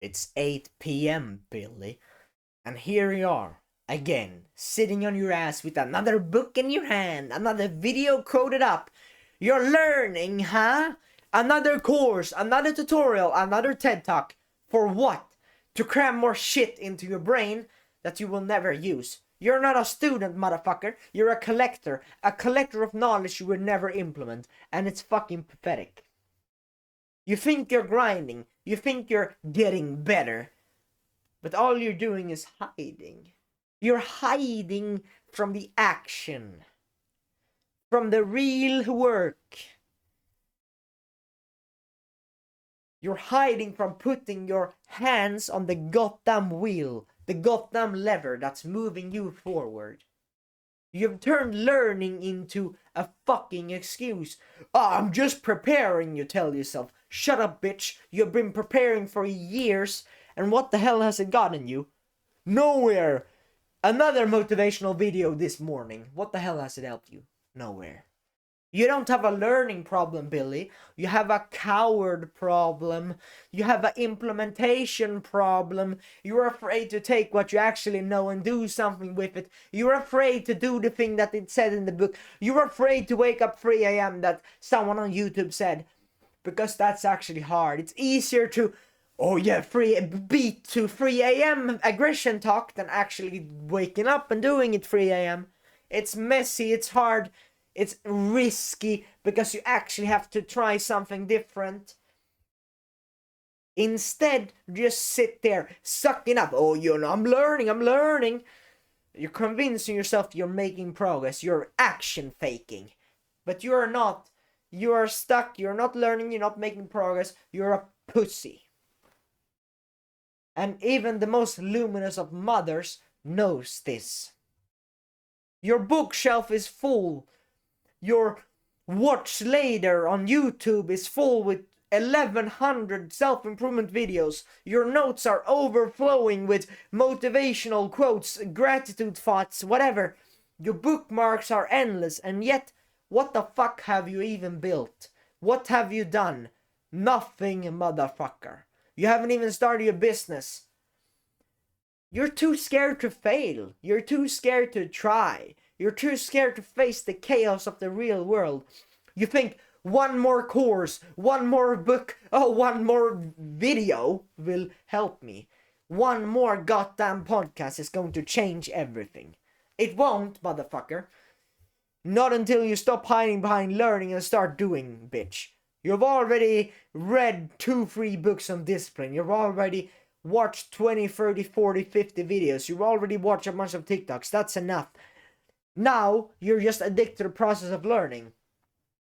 It's 8 p.m, Billy, and here you are, again, sitting on your ass with another book in your hand, another video coded up. You're learning, huh? Another course, another tutorial, another TED Talk. For what? To cram more shit into your brain that you will never use. You're not a student, motherfucker. You're a collector of knowledge you will never implement, and it's fucking pathetic. You think you're grinding, you think you're getting better, but all you're doing is hiding. You're hiding from the action, from the real work. You're hiding from putting your hands on the goddamn wheel, the goddamn lever that's moving you forward. You've turned learning into a fucking excuse. Oh, I'm just preparing, you tell yourself. Shut up, bitch. You've been preparing for years, and what the hell has it gotten you? Nowhere. Another motivational video this morning. What the hell has it helped you? Nowhere. You don't have a learning problem, Billy. You have a coward problem. You have an implementation problem. You're afraid to take what you actually know and do something with it. You're afraid to do the thing that it said in the book. You're afraid to wake up 3 a.m. that someone on YouTube said. Because that's actually hard. It's easier to, beat to 3 a.m. aggression talk than actually waking up and doing it 3 a.m. It's messy, it's hard. It's risky because you actually have to try something different. Instead, just sit there, sucking up. Oh, I'm learning. You're convincing yourself you're making progress. You're action faking. But you're not. You are stuck. You're not learning. You're not making progress. You're a pussy. And even the most luminous of mothers knows this. Your bookshelf is full. Your watch later on YouTube is full with 1100 self-improvement videos. Your notes are overflowing with motivational quotes, gratitude thoughts, whatever. Your bookmarks are endless, and yet, what the fuck have you even built? What have you done? Nothing, motherfucker. You haven't even started your business. You're too scared to fail. You're too scared to try. You're too scared to face the chaos of the real world. You think one more course, one more book, one more video will help me. One more goddamn podcast is going to change everything. It won't, motherfucker. Not until you stop hiding behind learning and start doing, bitch. You've already read 2-3 books on discipline. You've already watched 20, 30, 40, 50 videos. You've already watched a bunch of TikToks. That's enough. Now, you're just addicted to the process of learning.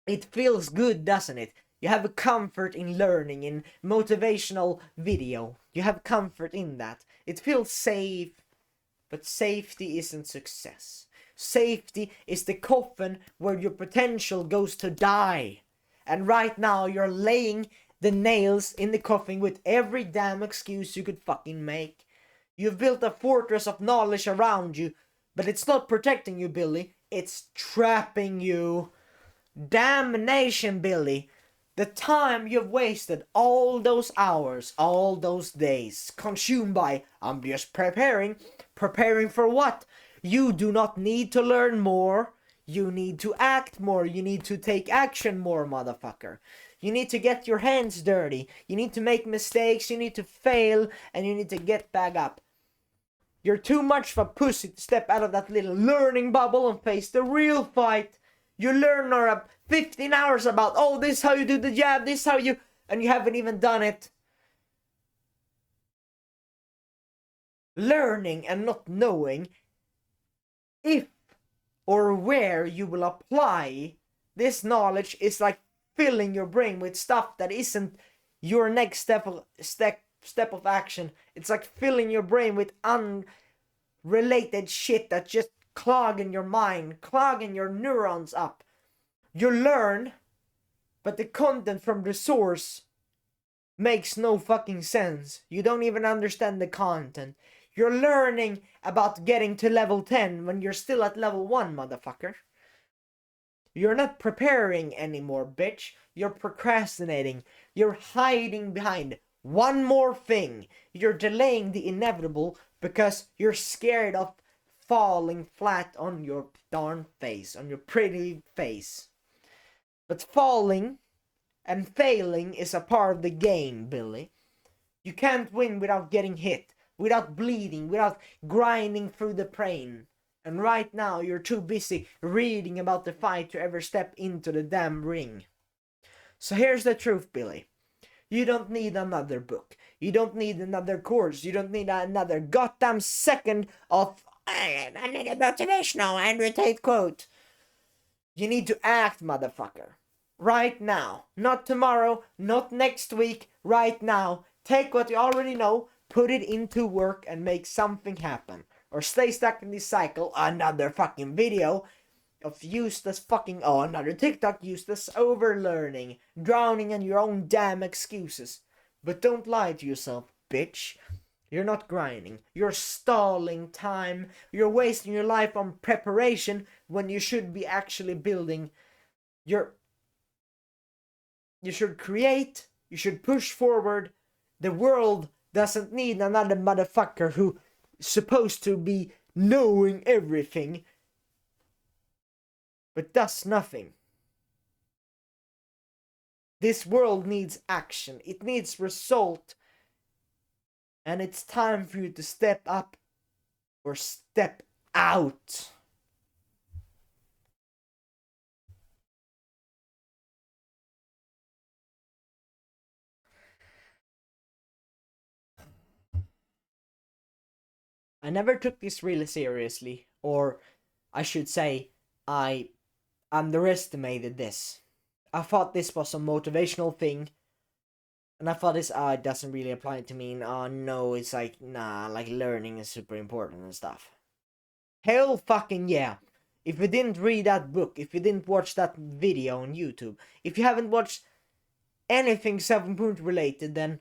It feels good, doesn't it? You have a comfort in learning, in motivational video. You have comfort in that. It feels safe, but safety isn't success. Safety is the coffin where your potential goes to die. And right now, you're laying the nails in the coffin with every damn excuse you could fucking make. You've built a fortress of knowledge around you, but it's not protecting you, Billy. It's trapping you. Damnation, Billy. The time you've wasted, all those hours, all those days, consumed by, I'm just preparing. Preparing for what? You do not need to learn more. You need to act more. You need to take action more, motherfucker. You need to get your hands dirty. You need to make mistakes. You need to fail. And you need to get back up. You're too much of a pussy to step out of that little learning bubble and face the real fight. You learn 15 hours about, this is how you do the jab, this is how you... And you haven't even done it. Learning and not knowing if or where you will apply this knowledge is like filling your brain with stuff that isn't your next step of action. It's like filling your brain with unrelated shit that's just clogging your mind, clogging your neurons up. You learn, but the content from the source makes no fucking sense. You don't even understand the content. You're learning about getting to level 10 when you're still at level 1, motherfucker. You're not preparing anymore, bitch. You're procrastinating. You're hiding behind One more thing. You're delaying the inevitable because you're scared of falling flat on your darn face, on your pretty face. But falling and failing is a part of the game, Billy. You can't win without getting hit, without bleeding, without grinding through the pain. And right now, you're too busy reading about the fight to ever step into the damn ring. So here's the truth, Billy. You don't need another book. You don't need another course. You don't need another goddamn second of I need a motivational Andrew Tate quote. You need to act, motherfucker. Right now. Not tomorrow, not next week, right now. Take what you already know, put it into work and make something happen. Or stay stuck in this cycle, another fucking video of useless fucking, another TikTok, useless overlearning, drowning in your own damn excuses. But don't lie to yourself, bitch. You're not grinding. You're stalling time. You're wasting your life on preparation when you should be actually building your... You should create. You should push forward. The world doesn't need another motherfucker who's supposed to be knowing everything but does nothing. This world needs action. It needs result. And it's time for you to step up or step out. I never took this really seriously, or I should say, I underestimated this. I thought this was a motivational thing, and I thought this, it doesn't really apply to me, and no, it's like, nah, like learning is super important and stuff. Hell fucking yeah. If you didn't read that book, if you didn't watch that video on YouTube, if you haven't watched anything self-improvement related, then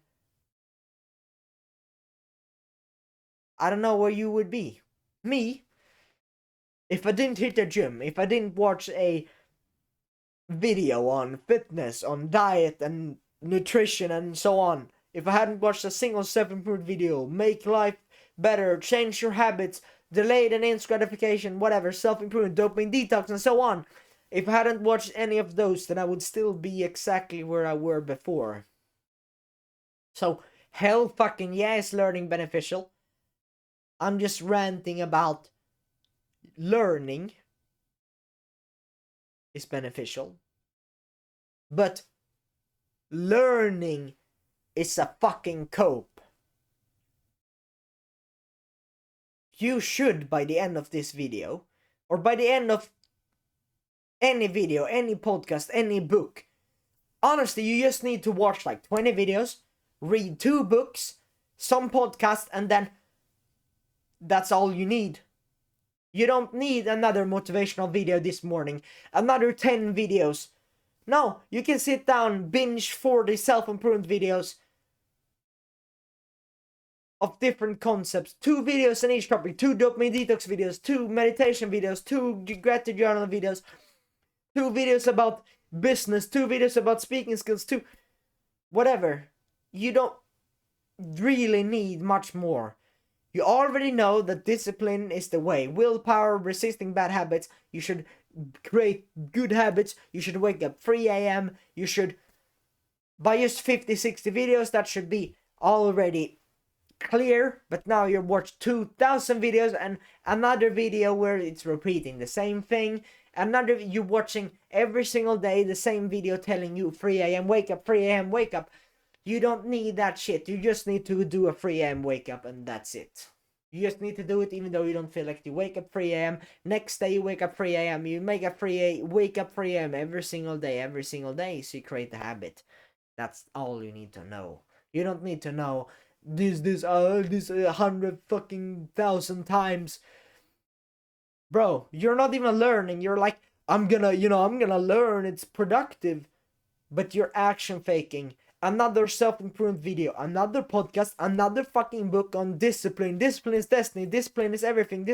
I don't know where you would be. Me, if I didn't hit the gym, if I didn't watch a video on fitness, on diet and nutrition and so on, if I hadn't watched a single self-improvement video, make life better, change your habits, delayed and instant gratification, whatever, self-improvement, dopamine detox and so on, if I hadn't watched any of those, then I would still be exactly where I were before. So, hell fucking yeah, is learning beneficial. I'm just ranting about learning is beneficial. But learning is a fucking cope. You should, by the end of this video, or by the end of any video, any podcast, any book, honestly, you just need to watch like 20 videos, read 2 books, some podcasts, and then that's all you need. You don't need another motivational video this morning, another 10 videos. No, you can sit down, binge 40 self-improvement videos of different concepts. 2 videos on each topic, 2 dopamine detox videos, 2 meditation videos, 2 gratitude journal videos, 2 videos about business, 2 videos about speaking skills, 2 whatever. You don't really need much more. You already know that discipline is the way. Willpower, resisting bad habits. You should create good habits. You should wake up 3 a.m. You should, by just 50, 60 videos, that should be already clear. But now you watch 2,000 videos and another video where it's repeating the same thing. Another, you're watching every single day the same video telling you 3 a.m. wake up, 3 a.m. wake up. You don't need that shit. You just need to do a 3 a.m. wake up and that's it. You just need to do it even though you don't feel like it. You wake up 3 a.m. Next day you wake up 3 a.m. You make a wake up 3 a.m. every single day. So you create the habit. That's all you need to know. You don't need to know this 100 fucking thousand times. Bro, you're not even learning. You're like, I'm gonna learn. It's productive. But you're action faking. Another self-improvement video, another podcast, another fucking book on discipline. Discipline is destiny. Discipline is everything.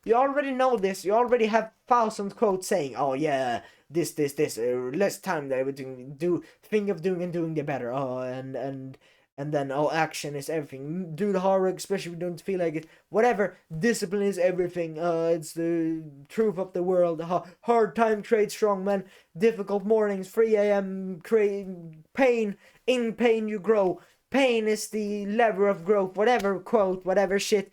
You already know this. You already have 1,000 quotes saying, "Oh yeah, less time that everything think of doing and doing the better." Oh, and And then, oh, action is everything. Do the hard work, especially if you don't feel like it. Whatever. Discipline is everything. It's the truth of the world. Hard time creates strong men. Difficult mornings, 3 a.m. Pain. In pain you grow. Pain is the lever of growth. Whatever quote, whatever shit.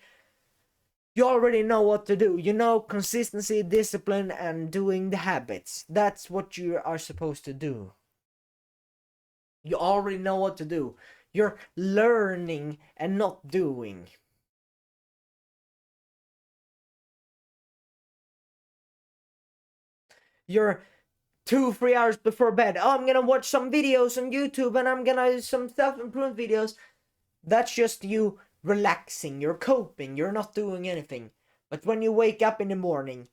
You already know what to do. You know consistency, discipline, and doing the habits. That's what you are supposed to do. You already know what to do. You're learning and not doing. You're 2-3 hours before bed. Oh, I'm gonna watch some videos on YouTube and I'm gonna do some self-improvement videos. That's just you relaxing. You're coping. You're not doing anything. But when you wake up in the morning,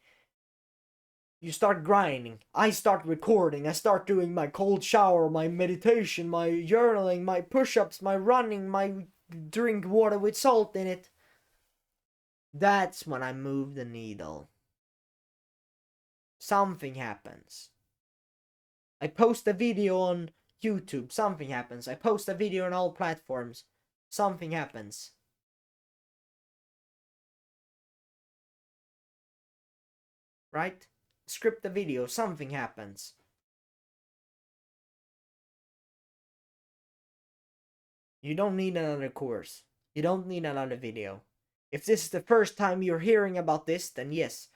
you start grinding. I start recording. I start doing my cold shower, my meditation, my journaling, my push-ups, my running, my drink water with salt in it. That's when I move the needle. Something happens. I post a video on YouTube. Something happens. I post a video on all platforms. Something happens. Right? Script the video. Something happens. You don't need another course. You don't need another video. If this is the first time you're hearing about this, then yes.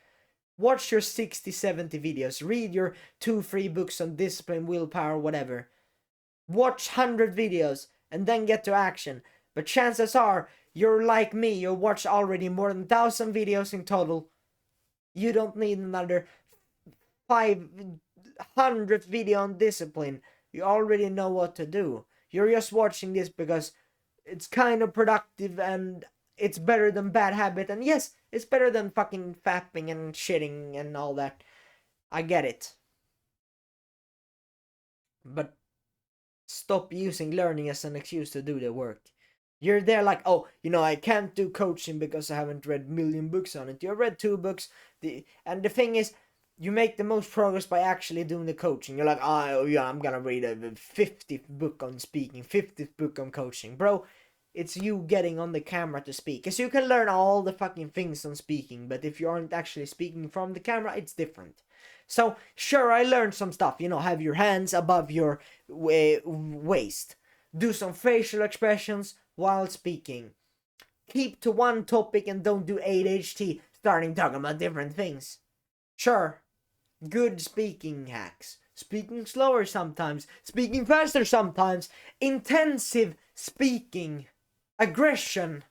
Watch your 60, 70 videos. Read your 2-3 books on discipline, willpower, whatever. Watch 100 videos and then get to action. But chances are, you're like me. You watch already more than 1,000 videos in total. You don't need another 500 video on discipline. You already know what to do. You're just watching this because it's kind of productive and it's better than bad habit. And yes, it's better than fucking fapping and shitting and all that. I get it. But stop using learning as an excuse to do the work. You're there like, oh, I can't do coaching because I haven't read a million books on it. You read 2 books. And the thing is, you make the most progress by actually doing the coaching. You're like, oh yeah, I'm gonna read a 50th book on speaking, 50th book on coaching. Bro, it's you getting on the camera to speak. Because you can learn all the fucking things on speaking, but if you aren't actually speaking from the camera, it's different. So, sure, I learned some stuff. Have your hands above your waist. Do some facial expressions while speaking. Keep to one topic and don't do ADHD, starting talking about different things. Sure, good speaking hacks. Speaking slower sometimes. Speaking faster sometimes. Intensive speaking. Aggression.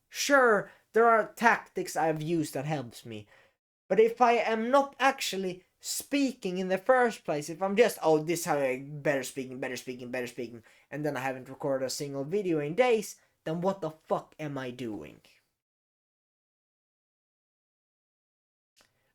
Sure, there are tactics I've used that helps me. But if I am not actually speaking in the first place, if I'm just, oh, this how I better speaking, and then I haven't recorded a single video in days, then what the fuck am I doing?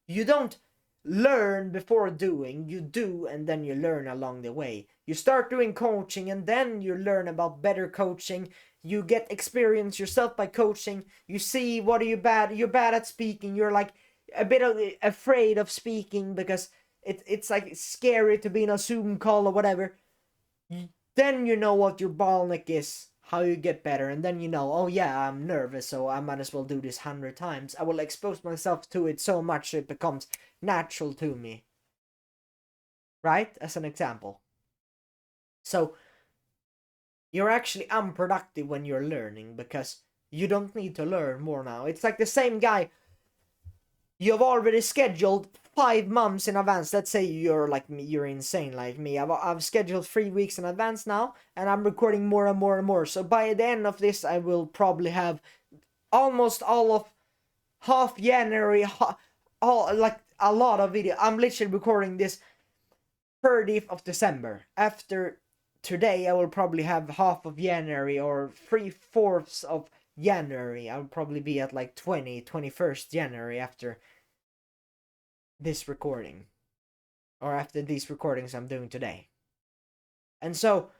You don't learn before doing. You do, and then you learn along the way. You start doing coaching, and then you learn about better coaching. You get experience yourself by coaching. You see, what are you bad? You're bad at speaking. You're like a bit afraid of speaking because it's like scary to be in a Zoom call or whatever. Then you know what your bottleneck is, how you get better, and then oh yeah, I'm nervous, so I might as well do this 100 times. I will expose myself to it so much it becomes natural to me. Right? As an example. So, you're actually unproductive when you're learning because you don't need to learn more now. It's like the same guy. You've already scheduled 5 months in advance. Let's say you're like me, you're insane like me. I've scheduled 3 weeks in advance now, and I'm recording more and more and more. So by the end of this, I will probably have almost all of half January, all like a lot of video. I'm literally recording this 30th of December. After today, I will probably have half of January or 3/4 of January. I'll probably be at like 21st January after this recording. Or after these recordings I'm doing today. And so,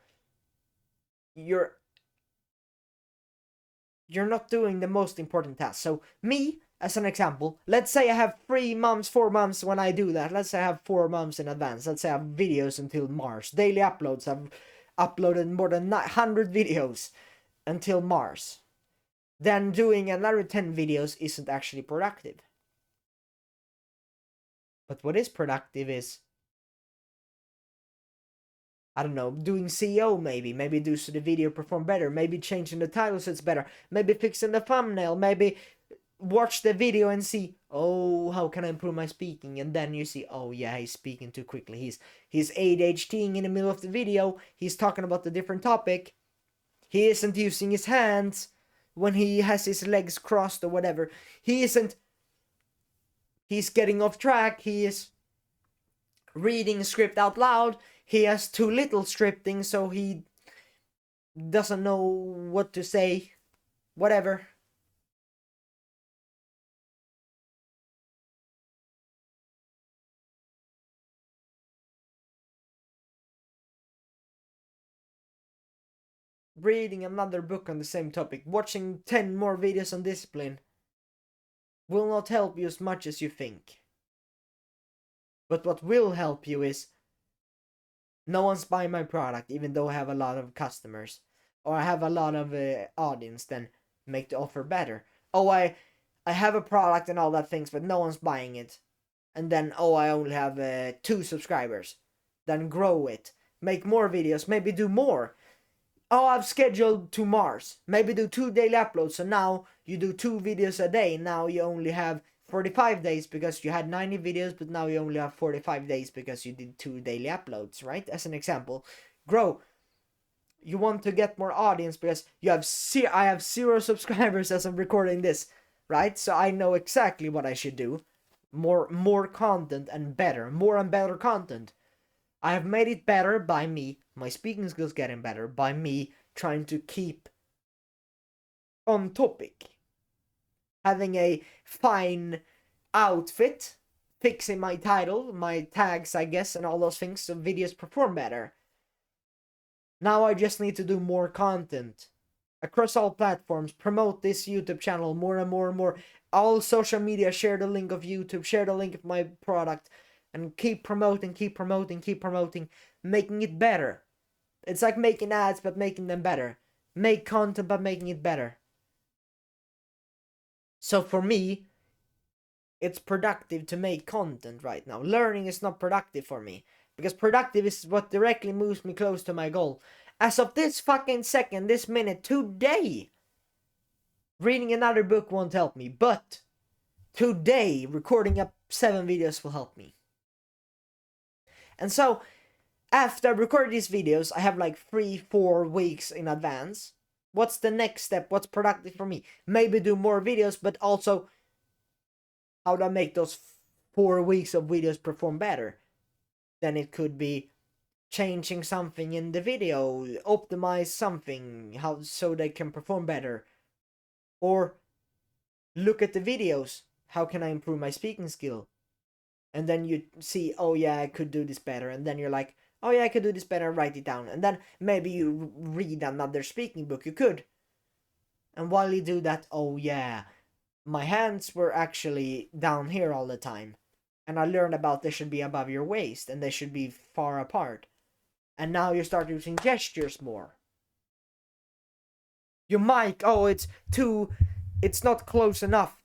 you're not doing the most important task. So, me, as an example, let's say I have 3 months, 4 months when I do that. Let's say I have 4 months in advance. Let's say I have videos until March. Daily uploads. uploaded more than 100 videos until Mars, then doing another 10 videos isn't actually productive. But what is productive is, I don't know, doing SEO maybe do so the video perform better, maybe changing the title so it's better, maybe fixing the thumbnail, maybe watch the video and see, oh, how can I improve my speaking? And then you see, oh yeah, he's speaking too quickly. He's ADHDing in the middle of the video. He's talking about a different topic. He isn't using his hands when he has his legs crossed or whatever. He's getting off track. He is reading a script out loud. He has too little scripting, so he doesn't know what to say. Whatever. Reading another book on the same topic, watching 10 more videos on discipline will not help you as much as you think. But what will help you is, no one's buying my product even though I have a lot of customers, or I have a lot of audience, then make the offer better. Oh, I have a product and all that things, but no one's buying it. And then, oh, I only have 2 subscribers. Then grow it. Make more videos, maybe do more. Oh, I've scheduled to Mars. Maybe do 2 daily uploads. So now you do 2 videos a day. Now you only have 45 days because you had 90 videos, but now you only have 45 days because you did 2 daily uploads, right? As an example. Grow. You want to get more audience because I have 0 subscribers as I'm recording this, right? So I know exactly what I should do. More content and better. More and better content. I have made it better by me, my speaking skills getting better, by me trying to keep on topic. Having a fine outfit, fixing my title, my tags, I guess, and all those things so videos perform better. Now I just need to do more content. Across all platforms, promote this YouTube channel more and more and more. All social media, share the link of YouTube, share the link of my product. And keep promoting, making it better. It's like making ads, but making them better. Make content, but making it better. So for me, it's productive to make content right now. Learning is not productive for me. Because productive is what directly moves me close to my goal. As of this fucking second, this minute, today, reading another book won't help me. But today, recording up 7 videos will help me. And so, after I record these videos, I have like 3-4 weeks in advance. What's the next step? What's productive for me? Maybe do more videos, but also, how do I make those 4 weeks of videos perform better? Then it could be changing something in the video, optimize something, so they can perform better. Or, look at the videos. How can I improve my speaking skill? And then you see, oh yeah, I could do this better. And then you're like, oh yeah, I could do this better, write it down. And then maybe you read another speaking book. You could. And while you do that, oh yeah, my hands were actually down here all the time. And I learned about they should be above your waist and they should be far apart. And now you start using gestures more. Your mic, oh, it's not close enough.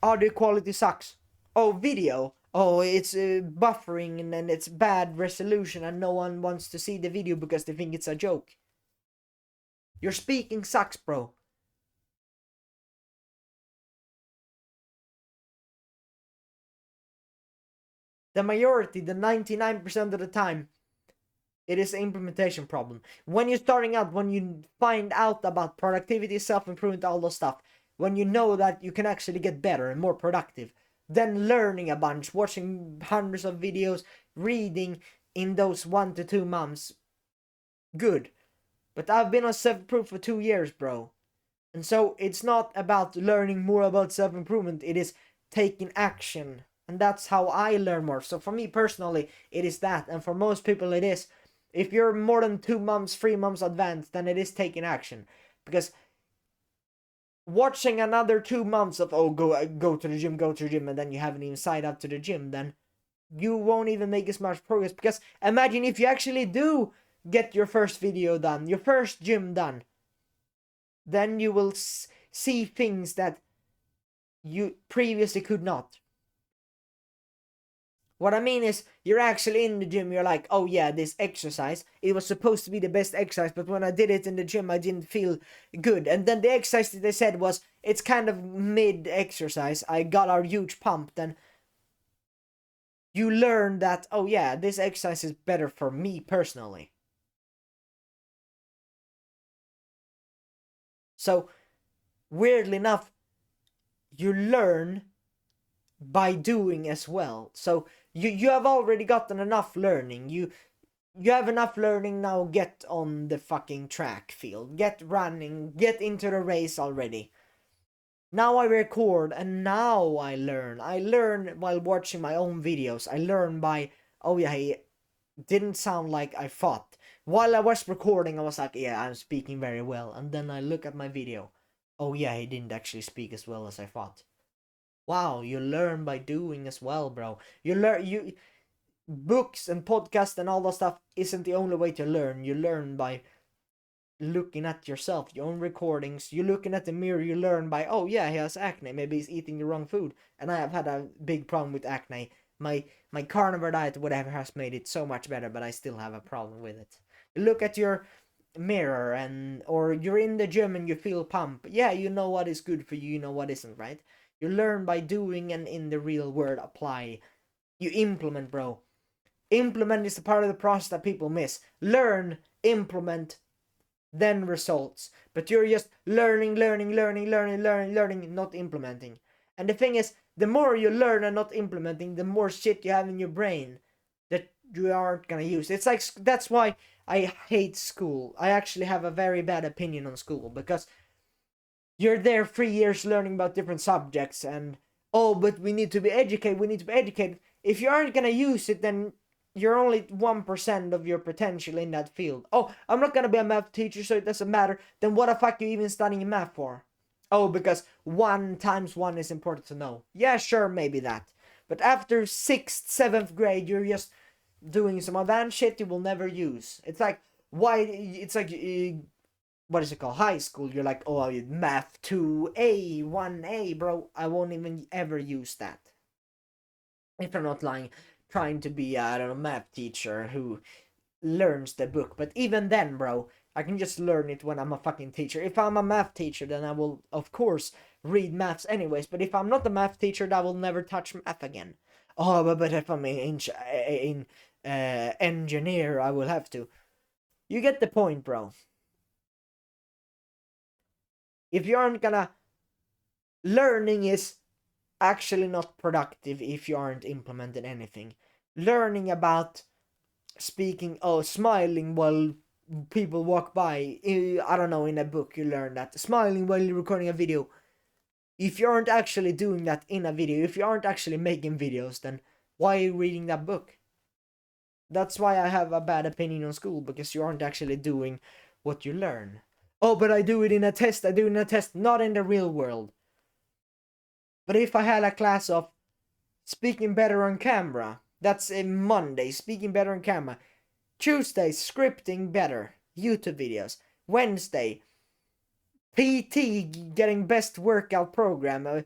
Audio quality sucks. Oh, video. Oh, it's buffering and then it's bad resolution and no one wants to see the video because they think it's a joke. Your speaking sucks, bro. The majority, the 99% of the time, it is an implementation problem. When you're starting out, when you find out about productivity, self-improvement, all those stuff, when you know that you can actually get better and more productive, then learning a bunch, watching hundreds of videos, reading in those 1 to 2 months, good. But I've been on self-improvement for 2 years, bro. And so it's not about learning more about self-improvement, it is taking action. And that's how I learn more. So for me personally, it is that. And for most people it is. If you're more than 2 months, 3 months advanced, then it is taking action. Because watching another 2 months of, oh, go to the gym, and then you haven't even signed up to the gym, then you won't even make as much progress. Because imagine if you actually do get your first video done, your first gym done, then you will see things that you previously could not. What I mean is, you're actually in the gym, you're like, oh yeah, this exercise, it was supposed to be the best exercise, but when I did it in the gym, I didn't feel good. And then the exercise that they said was, it's kind of mid-exercise, I got a huge pump, then you learn that, oh yeah, this exercise is better for me personally. So, weirdly enough, you learn by doing as well. So you have already gotten enough learning. You have enough learning now. Get on the fucking track field. Get running. Get into the race already. Now I record and now I learn. I learn while watching my own videos. I learn by, oh yeah, he didn't sound like I thought. While I was recording, I was like, yeah, I'm speaking very well. And then I look at my video. Oh yeah, he didn't actually speak as well as I thought. Wow, you learn by doing as well, bro. You books and podcasts and all that stuff isn't the only way to learn. You learn by looking at yourself, your own recordings. You're looking at the mirror, you learn by, oh yeah, he has acne, maybe he's eating the wrong food. And I have had a big problem with acne. My carnivore diet, whatever, has made it so much better, but I still have a problem with it. You look at your mirror, and or you're in the gym and you feel pump. Yeah, you know what is good for you, you know what isn't, right? You learn by doing, and in the real world apply. You implement, bro. Implement is the part of the process that people miss. Learn, implement, then results. But you're just learning, not implementing. And the thing is, the more you learn and not implementing, the more shit you have in your brain that you aren't gonna use. It's like, that's why I hate school. I actually have a very bad opinion on school, because you're there 3 years learning about different subjects, and oh, but we need to be educated. If you aren't gonna use it, then you're only 1% of your potential in that field. Oh, I'm not gonna be a math teacher, so it doesn't matter. Then what the fuck are you even studying math for? Oh, because 1 times 1 is important to know. Yeah, sure, maybe that. But after 6th, 7th grade, you're just doing some advanced shit you will never use. It's like, why? It's like, what is it called? High school. You're like, oh, math 2A, 1A, bro. I won't even ever use that. If I'm not lying, trying to be, I don't know, math teacher who learns the book. But even then, bro, I can just learn it when I'm a fucking teacher. If I'm a math teacher, then I will, of course, read maths anyways. But if I'm not a math teacher, I will never touch math again. Oh, but if I'm in engineer, I will have to. You get the point, bro. If you aren't gonna, learning is actually not productive if you aren't implementing anything. Learning about speaking, oh, smiling while people walk by, I don't know, in a book you learn that. Smiling while you're recording a video. If you aren't actually doing that in a video, if you aren't actually making videos, then why are you reading that book? That's why I have a bad opinion on school, because you aren't actually doing what you learn. Oh, but I do it in a test, not in the real world. But if I had a class of speaking better on camera, that's a Monday, speaking better on camera. Tuesday, scripting better, YouTube videos. Wednesday, PT, getting best workout program,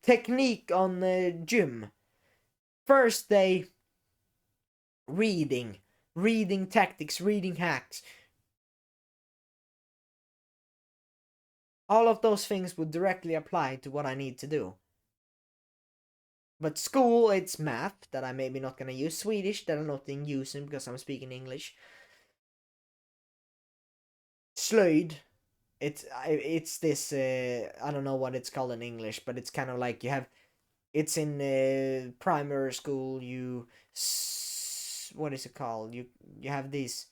technique on gym. Thursday, reading tactics, reading hacks. All of those things would directly apply to what I need to do. But school, it's math that I'm maybe not gonna use. Swedish that I'm not using because I'm speaking English. Slöjd, it's this, I don't know what it's called in English, but it's kind of like you have, it's in primary school. What is it called? You have these,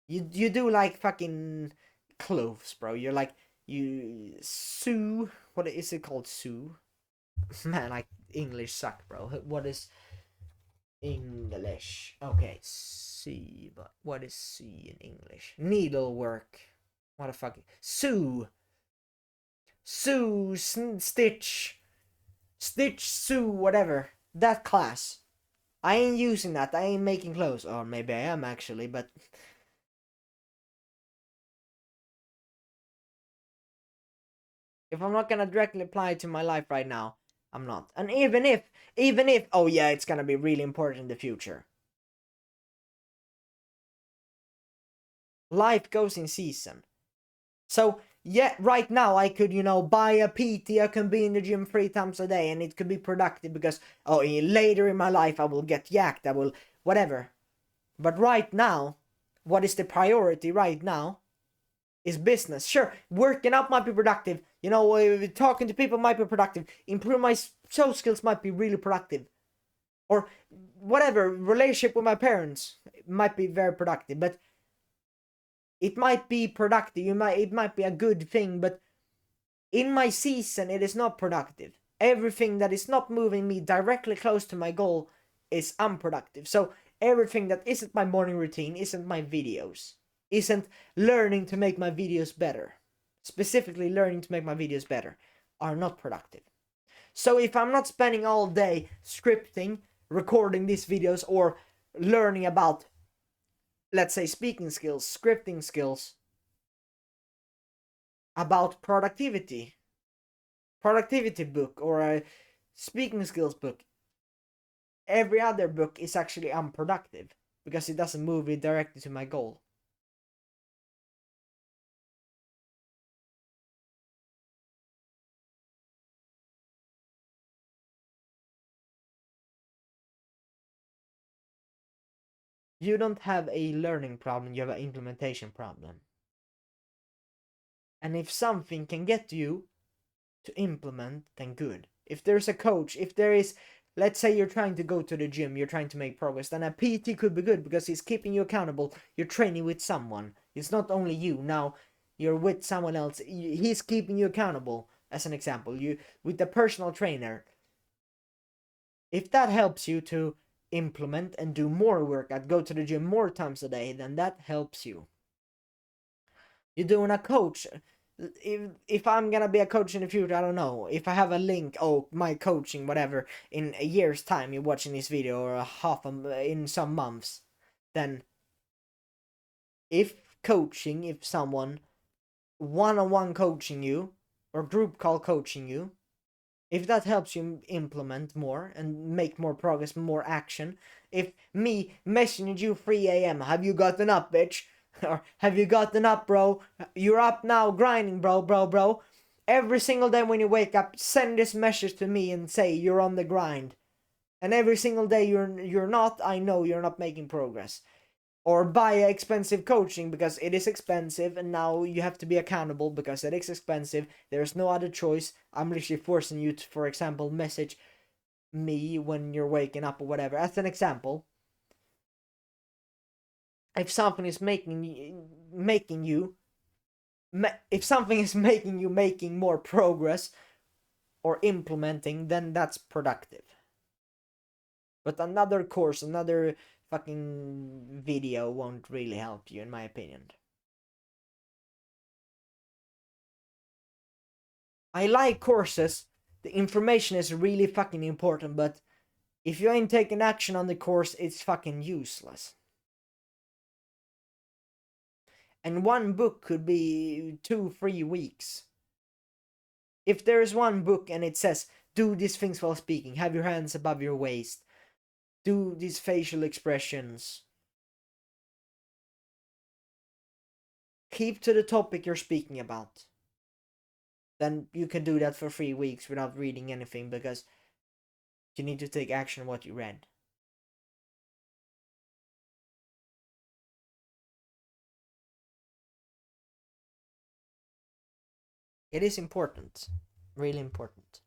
you do like fucking clothes, bro. You're like, you sew. What is it called? Sew. Man, like English suck, bro. What is English? Okay, see, but what is see in English? Needlework. What the fuck? Sew, stitch, sew, whatever. That class. I ain't using that. I ain't making clothes. Or maybe I am actually, but if I'm not gonna directly apply it to my life right now, I'm not. And even if, oh yeah, it's gonna be really important in the future. Life goes in season. So yeah, right now I could, buy a PT, I can be in the gym 3 times a day and it could be productive because, oh, later in my life I will get yacked, I will, whatever. But right now, what is the priority right now is business. Sure, working out might be productive, talking to people might be productive, improve my social skills might be really productive. Or whatever, relationship with my parents might be very productive, but it might be productive, it might be a good thing, but in my season it is not productive. Everything that is not moving me directly close to my goal is unproductive. So everything that isn't my morning routine, isn't my videos, isn't learning to make my videos better, specifically learning to make my videos better, are not productive. So if I'm not spending all day scripting, recording these videos, or learning about, let's say, speaking skills, scripting skills, about productivity book, or a speaking skills book, every other book is actually unproductive because it doesn't move me directly to my goal. You don't have a learning problem, you have an implementation problem. And if something can get you to implement, then good. If there's a coach, if there is, let's say you're trying to go to the gym, you're trying to make progress, then a PT could be good because he's keeping you accountable. You're training with someone. It's not only you. Now you're with someone else. He's keeping you accountable. As an example, you with the personal trainer. If that helps you to implement and do more workout, go to the gym more times a day, then that helps you. You're doing a coach. If I'm gonna be a coach in the future, I don't know. If I have a link, oh, my coaching, whatever, in a year's time, you're watching this video, or in some months, then if someone one-on-one coaching you, or group call coaching you, if that helps you implement more and make more progress, more action, if me messaging you 3 a.m., have you gotten up, bitch? Or have you gotten up, bro? You're up now, grinding, bro. Every single day when you wake up, send this message to me and say you're on the grind. And every single day you're not, I know you're not making progress. Or buy expensive coaching because it is expensive and now you have to be accountable because it is expensive. There's no other choice. I'm literally forcing you to, for example, message me when you're waking up or whatever. As an example, if something is making you if something is making you making more progress or implementing, then that's productive. But another course, another fucking video won't really help you, in my opinion. I like courses. The information is really fucking important, but if you ain't taking action on the course, it's fucking useless. And one book could be 2-3 weeks. If there is one book and it says, do these things while speaking, have your hands above your waist, do these facial expressions, keep to the topic you're speaking about, then you can do that for 3 weeks without reading anything because you need to take action on what you read. It is important. Really important.